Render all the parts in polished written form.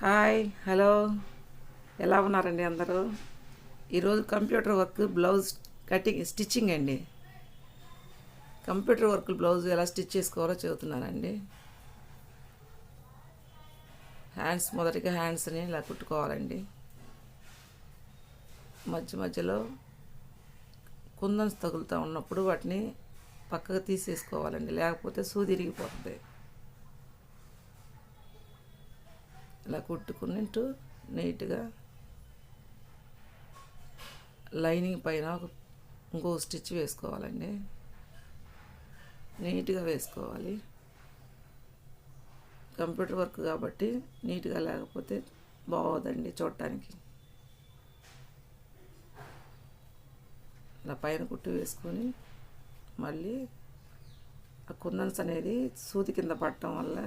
Hi hello, ఎలా ఉన్నారండి అందరూ? ఈరోజు కంప్యూటర్ వర్క్ బ్లౌజ్ స్టిచ్చింగ్ అండి. కంప్యూటర్ వర్క్ బ్లౌజ్ ఎలా స్టిచ్ చేసుకోవాలో చెబుతున్నానండి. మొదటిగా హ్యాండ్స్ని ఇలా కుట్టుకోవాలండి. మధ్య మధ్యలో కుందన్స్ తగులుతూ ఉన్నప్పుడు వాటిని పక్కకు తీసేసుకోవాలండి, లేకపోతే సూది ఇరిగిపోతుంది. ఇలా కుట్టుకున్నట్టు నీట్గా లైనింగ్ పైన ఇంకో స్టిచ్ వేసుకోవాలండి. నీట్గా వేసుకోవాలి. కంప్యూటర్ వర్క్ కాబట్టి నీట్గా లేకపోతే బాగోదండి చూడటానికి. ఇలా పైన కుట్టు వేసుకొని మళ్ళీ ఆ కుందన్స్ అనేది సూది కింద పడటం వల్ల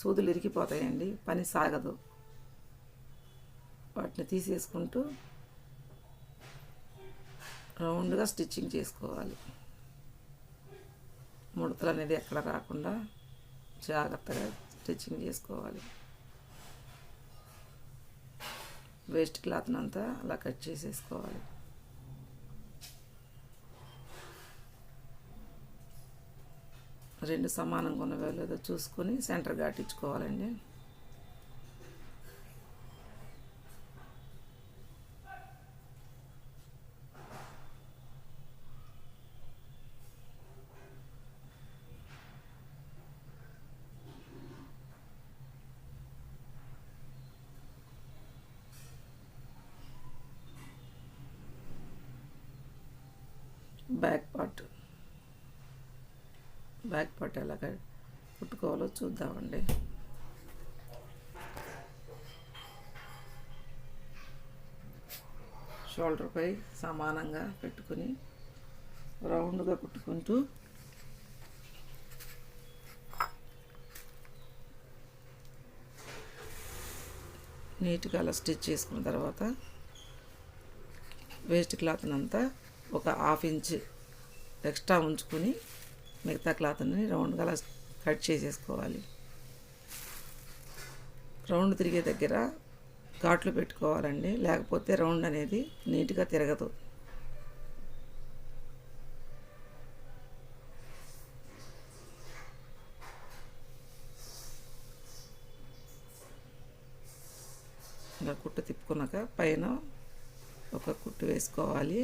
సూదులు ఇరిగిపోతాయండి, పని సాగదు. వాటిని తీసేసుకుంటూ రౌండ్గా స్టిచ్చింగ్ చేసుకోవాలి. ముడతలు అనేది ఎక్కడ రాకుండా జాగ్రత్తగా స్టిచ్చింగ్ చేసుకోవాలి. వేస్ట్ క్లాత్ని అంతా అలా కట్ చేసేసుకోవాలి. రెండు సమానంగా ఉన్నవో లేదో చూసుకొని సెంటర్ గాటించుకోవాలండి. బ్యాక్ పార్ట్ ఎలా కుట్టుకోవాలో చూద్దామండి. షోల్డర్పై సమానంగా పెట్టుకుని రౌండ్గా కుట్టుకుంటూ నీట్గా అలా స్టిచ్ చేసుకున్న తర్వాత వేస్ట్ క్లాత్ని అంతా ఒక 1/2 ఇంచ్ ఎక్స్ట్రా ఉంచుకొని మిగతా క్లాత్ని రౌండ్గా అలా కట్ చేసేసుకోవాలి. రౌండ్ తిరిగే దగ్గర ఘాట్లు పెట్టుకోవాలండి, లేకపోతే రౌండ్ అనేది నీట్గా తిరగదు. ఇలా కుట్టు తిప్పుకున్నాక పైన ఒక కుట్టు వేసుకోవాలి.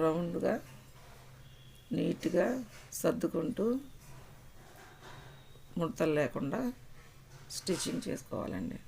రౌండ్గా నీట్గా సర్దుకుంటూ ముడతలు లేకుండా స్టిచ్చింగ్ చేసుకోవాలండి.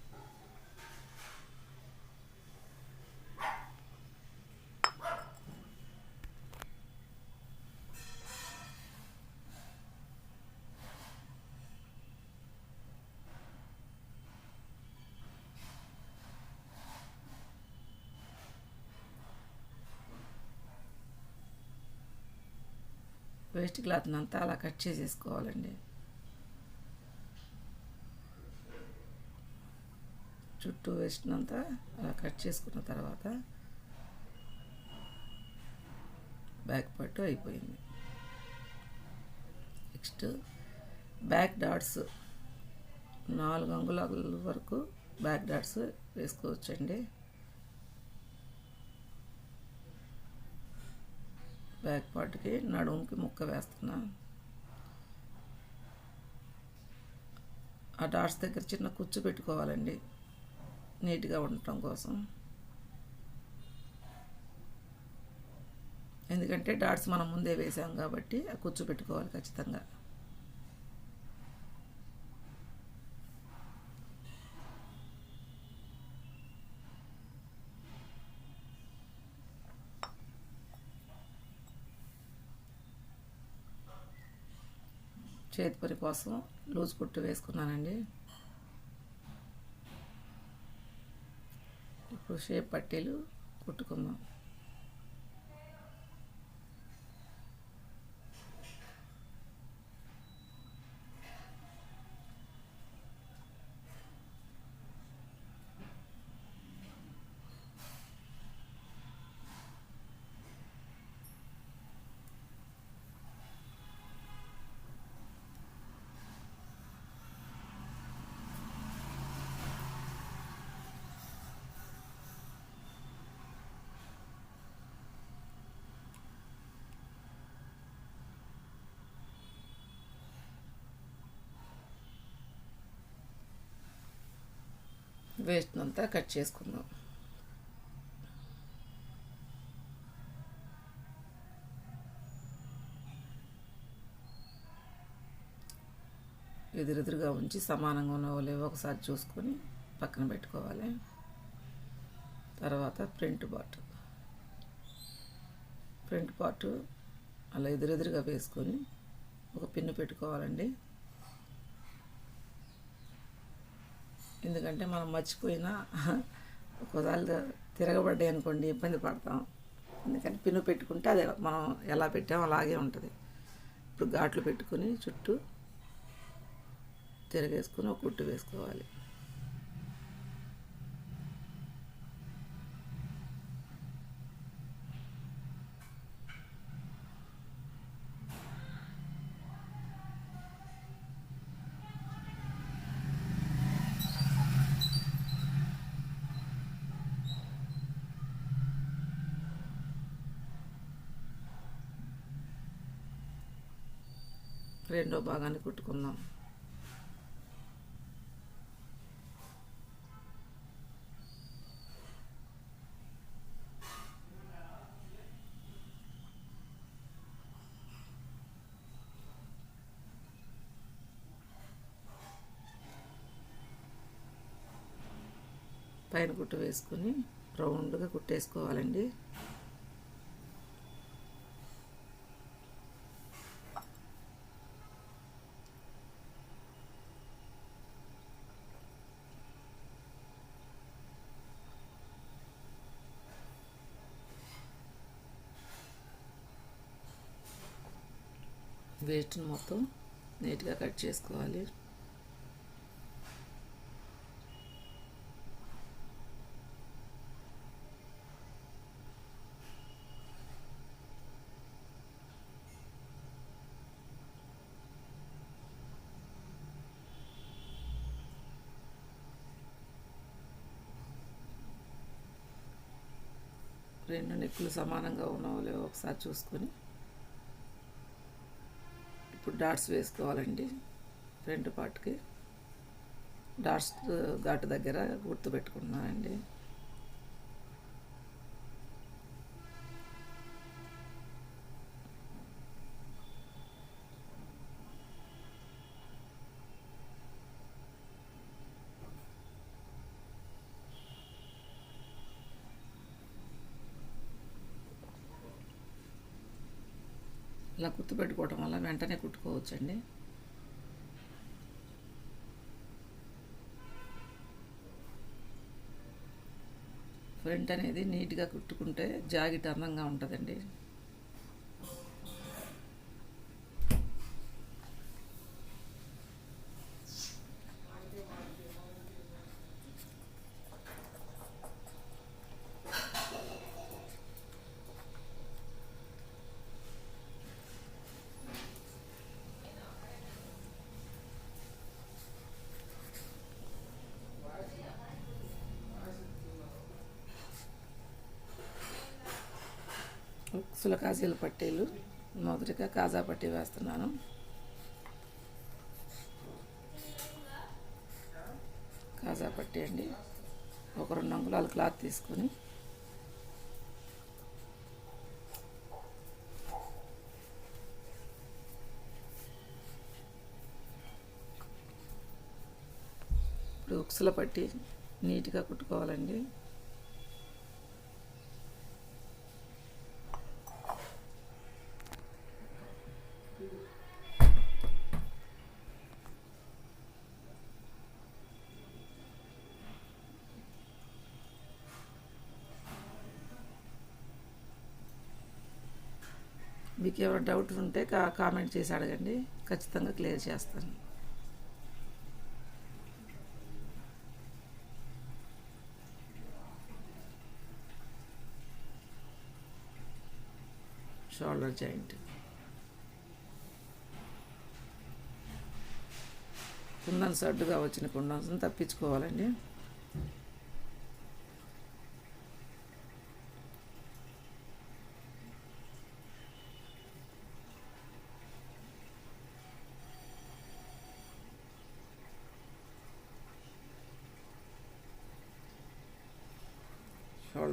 వేస్ట్ క్లాత్ని అంతా అలా కట్ చేసేసుకోవాలండి. చుట్టూ వేస్ట్నంతా అలా కట్ చేసుకున్న తర్వాత బ్యాక్ పార్ట్ అయిపోయింది. నెక్స్ట్ బ్యాక్ డాట్స్ 4 అంగుళాల వరకు బ్యాక్ డాట్స్ వేసుకోవచ్చండి. బ్యాక్ పార్ట్కి నడుముకి ముక్క వేస్తున్నా. ఆ డాట్స్ దగ్గర చిన్న కుచ్చు పెట్టుకోవాలండి, నీట్గా ఉండటం కోసం. ఎందుకంటే డాట్స్ మనం ముందే వేసాం కాబట్టి ఆ కుచ్చు పెట్టుకోవాలి ఖచ్చితంగా. చేతి పని కోసం లూజ్ కుట్టు వేసుకున్నానండి. ఇప్పుడు షేప్ పట్టీలు కుట్టుకుందాం. వేస్ట్ అంతా కట్ చేసుకుందాం. ఎదురెదురుగా ఉంచి సమానంగా ఉన్నవో లేవో ఒకసారి చూసుకొని పక్కన పెట్టుకోవాలి. తర్వాత ఫ్రంట్ పార్ట్ అలా ఎదురెదురుగా వేసుకొని ఒక పిన్ను పెట్టుకోవాలండి. ఎందుకంటే మనం మర్చిపోయినా ఒకసారి తిరగబడ్డాయి అనుకోండి ఇబ్బంది పడతాం. అందుకని పిన్ను పెట్టుకుంటే అది మనం ఎలా పెట్టామో అలాగే ఉంటుంది. ఇప్పుడు ఘాట్లు పెట్టుకొని చుట్టూ తిరగేసుకొని ఒక కుట్టు వేసుకోవాలి. రెండో భాగాన్ని కుట్టుకుందాం. పైన కుట్టు వేసుకొని రౌండ్గా కుట్టేసుకోవాలండి. వేస్ట్ని మొత్తం నీట్గా కట్ చేసుకోవాలి. రెండు నెక్కులు సమానంగా ఉన్నావో లేవో ఒకసారి చూసుకొని ఇప్పుడు డాట్స్ వేసుకోవాలండి. ఫ్రంట్ పార్ట్కి డాట్స్ ఘాటు దగ్గర గుర్తు పెట్టుకున్నానండి. ఇలా గుర్తుపెట్టుకోవడం వల్ల వెంటనే కుట్టుకోవచ్చండి. ఫ్రంట్ అనేది నీట్గా కుట్టుకుంటే జాకెట్ అందంగా ఉంటుందండి. ఉక్సుల కాజీల పట్టీలు మొదటిగా కాజా పట్టీ వేస్తున్నాను. కాజా పట్టీ అండి. ఒక 2 అంగుళాలు క్లాత్ తీసుకొని ఇప్పుడు ఉక్సుల పట్టీ నీట్గా కుట్టుకోవాలండి. మీకు ఎవరైనా డౌట్ ఉంటే కామెంట్ చేసి అడగండి, ఖచ్చితంగా క్లియర్ చేస్తాను. షోల్డర్ జాయింట్ కుందన్స్ అడ్డుగా వచ్చిన కుందన్స్ని తప్పించుకోవాలండి.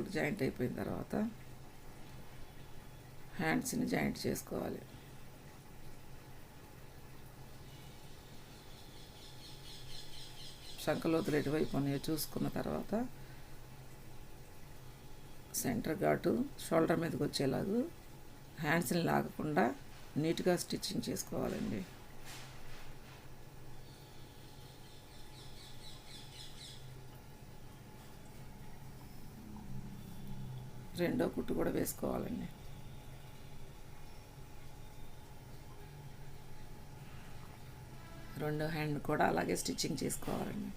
షోల్డర్ జాయింట్ అయిపోయిన తర్వాత హ్యాండ్స్ని జాయింట్ చేసుకోవాలి. శంఖలోతులు ఎటువైపు ఉన్నాయో చూసుకున్న తర్వాత సెంటర్ ఘాటు షోల్డర్ మీదకి వచ్చేలాగా హ్యాండ్స్ని లాగకుండా నీట్గా స్టిచ్చింగ్ చేసుకోవాలండి. రెండో కుట్టు కూడా వేసుకోవాలండి. రెండో హ్యాండ్ కూడా అలాగే స్టిచ్చింగ్ చేసుకోవాలండి.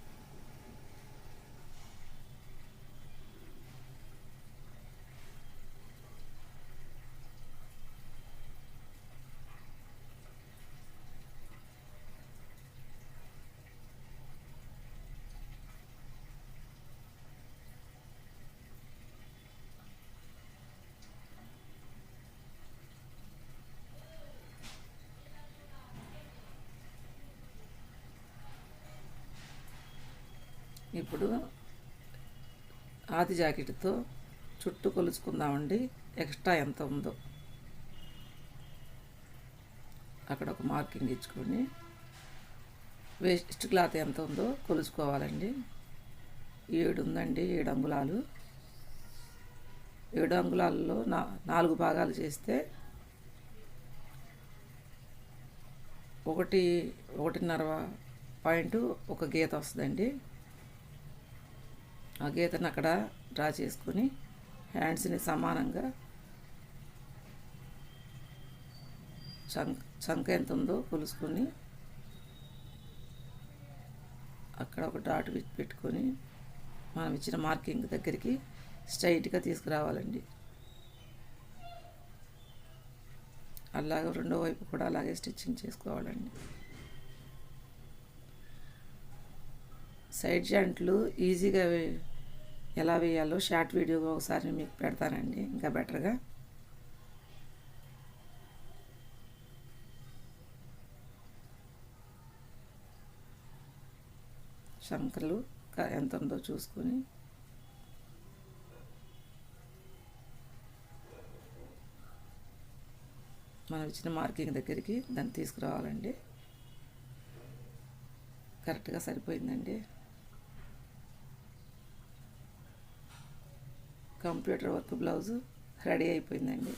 ఇప్పుడు ఆది జాకెట్తో చుట్టూ కొలుచుకుందామండి. ఎక్స్ట్రా ఎంత ఉందో అక్కడ ఒక మార్కింగ్ ఇచ్చుకొని వేస్ట్ క్లాత్ ఎంత ఉందో కొలుచుకోవాలండి. 7 ఉందండి, 7 అంగుళాలు. 7 అంగుళాలలో 4 భాగాలు చేస్తే 1.5 పాయింట్ ఒక గీత వస్తుందండి. ఆ గీతను అక్కడ డ్రా చేసుకుని హ్యాండ్స్ని సమానంగా చంక ఎంత ఉందో కొలుసుకొని అక్కడ ఒక డాట్ పెట్టుకొని మనం ఇచ్చిన మార్కింగ్ దగ్గరికి స్ట్రైట్గా తీసుకురావాలండి. అలాగే రెండో వైపు కూడా అలాగే స్టిచ్చింగ్ చేసుకోవాలండి. సైడ్ జాయింట్లు ఈజీగా ఎలా వేయాలో షార్ట్ వీడియో ఒకసారి మీకు పెడతానండి, ఇంకా బెటర్గా. శంకర్లు ఎంత ఉందో చూసుకొని మనం ఇచ్చిన మార్కింగ్ దగ్గరికి దాన్ని తీసుకురావాలండి. కరెక్ట్గా సరిపోయిందండి. కంప్యూటర్ వర్క్ బ్లౌజు రెడీ అయిపోయిందండి.